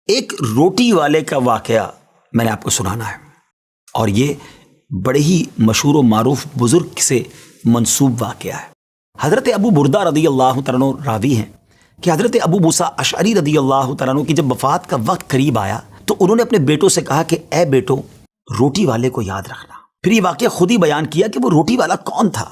ایک روٹی والے کا واقعہ میں نے آپ کو سنانا ہے، اور یہ بڑے ہی مشہور و معروف بزرگ سے منسوب واقعہ ہے۔ حضرت ابو بردہ رضی اللہ تعالیٰ عنہ راوی ہیں کہ حضرت ابو موسیٰ اشعری رضی اللہ تعالیٰ عنہ کی جب وفات کا وقت قریب آیا تو انہوں نے اپنے بیٹوں سے کہا کہ اے بیٹو، روٹی والے کو یاد رکھنا۔ پھر یہ واقعہ خود ہی بیان کیا کہ وہ روٹی والا کون تھا۔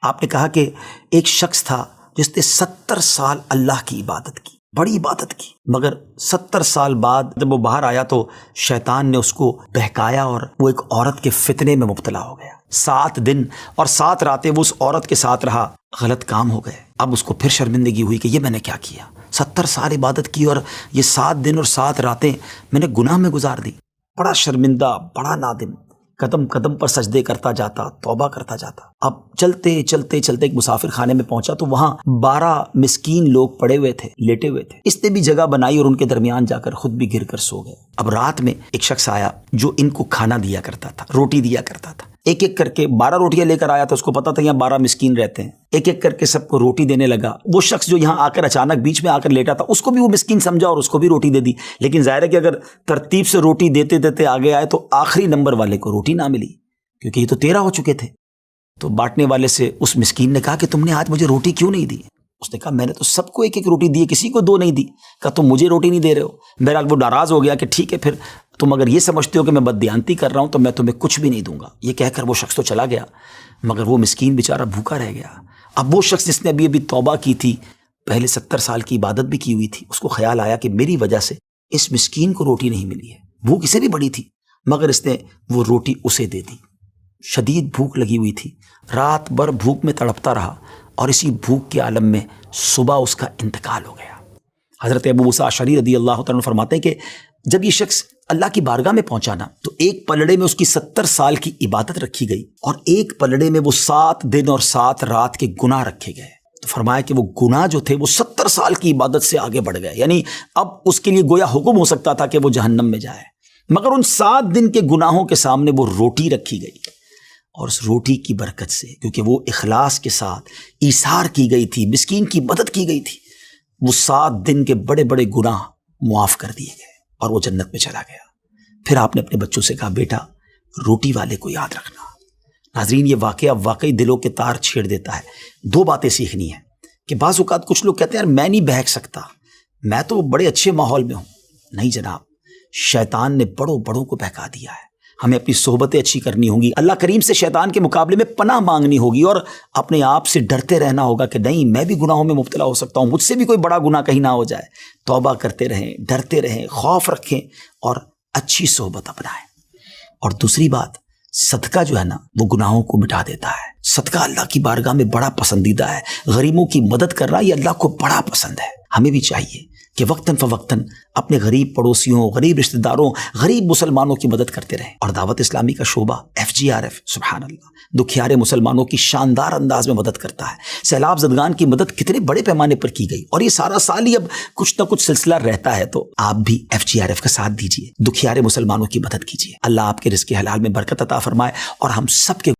آپ نے کہا کہ ایک شخص تھا جس نے 70 سال اللہ کی عبادت کی، بڑی عبادت کی، مگر 70 سال بعد جب وہ باہر آیا تو شیطان نے اس کو بہکایا اور وہ ایک عورت کے فتنے میں مبتلا ہو گیا۔ 7 دن اور 7 راتیں وہ اس عورت کے ساتھ رہا، غلط کام ہو گئے۔ اب اس کو پھر شرمندگی ہوئی کہ یہ میں نے کیا کیا، 70 سال عبادت کی اور یہ 7 دن اور 7 راتیں میں نے گناہ میں گزار دی۔ بڑا شرمندہ، بڑا نادم، قدم قدم پر سجدے کرتا جاتا، توبہ کرتا جاتا۔ اب چلتے چلتے چلتے ایک مسافر خانے میں پہنچا تو وہاں 12 مسکین لوگ پڑے ہوئے تھے، لیٹے ہوئے تھے۔ اس نے بھی جگہ بنائی اور ان کے درمیان جا کر خود بھی گر کر سو گئے۔ اب رات میں ایک شخص آیا جو ان کو کھانا دیا کرتا تھا، روٹی دیا کرتا تھا۔ ایک ایک کر کے 12 روٹیاں لے کر آیا تھا، اس کو پتا تھا یہاں 12 مسکین رہتے ہیں۔ ایک ایک کر کے سب کو روٹی دینے لگا۔ وہ شخص جو یہاں آ کر اچانک بیچ میں آ کر لیٹا تھا، اس کو بھی وہ مسکین سمجھا اور اس کو بھی روٹی دے دی۔ لیکن ظاہر ہے کہ اگر ترتیب سے روٹی دیتے دیتے آگے آئے تو آخری نمبر والے کو روٹی نہ ملی، کیونکہ یہ تو 13 ہو چکے تھے۔ تو بانٹنے والے سے اس مسکین نے کہا کہ تم نے آج مجھے روٹی کیوں نہیں دی؟ اس نے کہا میں نے تو سب کو ایک ایک روٹی دی، کسی کو 2 نہیں دی۔ کہا تم مجھے روٹی نہیں دے رہے ہو۔ بہرحال وہ ناراض ہو گیا کہ ٹھیک ہے، پھر تم اگر یہ سمجھتے ہو کہ میں بددیانتی کر رہا ہوں تو میں تمہیں کچھ بھی نہیں دوں گا۔ یہ کہہ کر وہ شخص تو چلا گیا، مگر وہ مسکین بیچارہ بھوکا رہ گیا۔ اب وہ شخص جس نے ابھی توبہ کی تھی، پہلے 70 سال کی عبادت بھی کی ہوئی تھی، اس کو خیال آیا کہ میری وجہ سے اس مسکین کو روٹی نہیں ملی ہے۔ بھوک اسے بھی بڑی تھی، مگر اس نے وہ روٹی اسے دے دی۔ شدید بھوک لگی ہوئی تھی، رات بھر بھوک میں تڑپتا رہا اور اسی بھوک کے عالم میں صبح اس کا انتقال ہو گیا۔ حضرت ابو موسیٰ اشعری رضی اللہ تعالیٰ عنہ فرماتے ہیں کہ جب یہ شخص اللہ کی بارگاہ میں پہنچا نا تو ایک پلڑے میں اس کی 70 سال کی عبادت رکھی گئی اور ایک پلڑے میں وہ 7 دن اور 7 رات کے گناہ رکھے گئے۔ تو فرمایا کہ وہ گناہ جو تھے وہ 70 سال کی عبادت سے آگے بڑھ گئے، یعنی اب اس کے لیے گویا حکم ہو سکتا تھا کہ وہ جہنم میں جائے، مگر ان 7 دن کے گناہوں کے سامنے وہ روٹی رکھی گئی، اور اس روٹی کی برکت سے، کیونکہ وہ اخلاص کے ساتھ ایثار کی گئی تھی، مسکین کی مدد کی گئی تھی، وہ 7 دن کے بڑے بڑے گناہ معاف کر دیے گئے اور وہ جنت میں چلا گیا۔ پھر آپ نے اپنے بچوں سے کہا بیٹا روٹی والے کو یاد رکھنا۔ ناظرین، یہ واقعہ واقعی دلوں کے تار چھیڑ دیتا ہے۔ 2 باتیں سیکھنی ہیں کہ بعض اوقات کچھ لوگ کہتے ہیں یار میں نہیں بہک سکتا، میں تو بڑے اچھے ماحول میں ہوں۔ نہیں جناب، شیطان نے بڑوں بڑوں کو بہکا دیا ہے۔ ہمیں اپنی صحبتیں اچھی کرنی ہوں گی، اللہ کریم سے شیطان کے مقابلے میں پناہ مانگنی ہوگی اور اپنے آپ سے ڈرتے رہنا ہوگا کہ نہیں میں بھی گناہوں میں مبتلا ہو سکتا ہوں، مجھ سے بھی کوئی بڑا گناہ کہیں نہ ہو جائے۔ توبہ کرتے رہیں، ڈرتے رہیں، خوف رکھیں اور اچھی صحبت اپنائیں۔ اور دوسری بات، صدقہ جو ہے نا وہ گناہوں کو مٹا دیتا ہے۔ صدقہ اللہ کی بارگاہ میں بڑا پسندیدہ ہے، غریبوں کی مدد کرنا یہ اللہ کو بڑا پسند ہے۔ ہمیں بھی چاہیے کہ وقتاً فوقتاً اپنے غریب پڑوسیوں، غریب رشتہ داروں، غریب مسلمانوں کی مدد کرتے رہیں۔ اور دعوت اسلامی کا شعبہ FGRF سبحان اللہ دکھیارے مسلمانوں کی شاندار انداز میں مدد کرتا ہے۔ سیلاب زدگان کی مدد کتنے بڑے پیمانے پر کی گئی، اور یہ سارا سال ہی اب کچھ نہ کچھ سلسلہ رہتا ہے، تو آپ بھی FGRF کا ساتھ دیجیے، دکھیارے مسلمانوں کی مدد کیجیے۔ اللہ آپ کے رزق حلال میں برکت عطا فرمائے اور ہم سب کے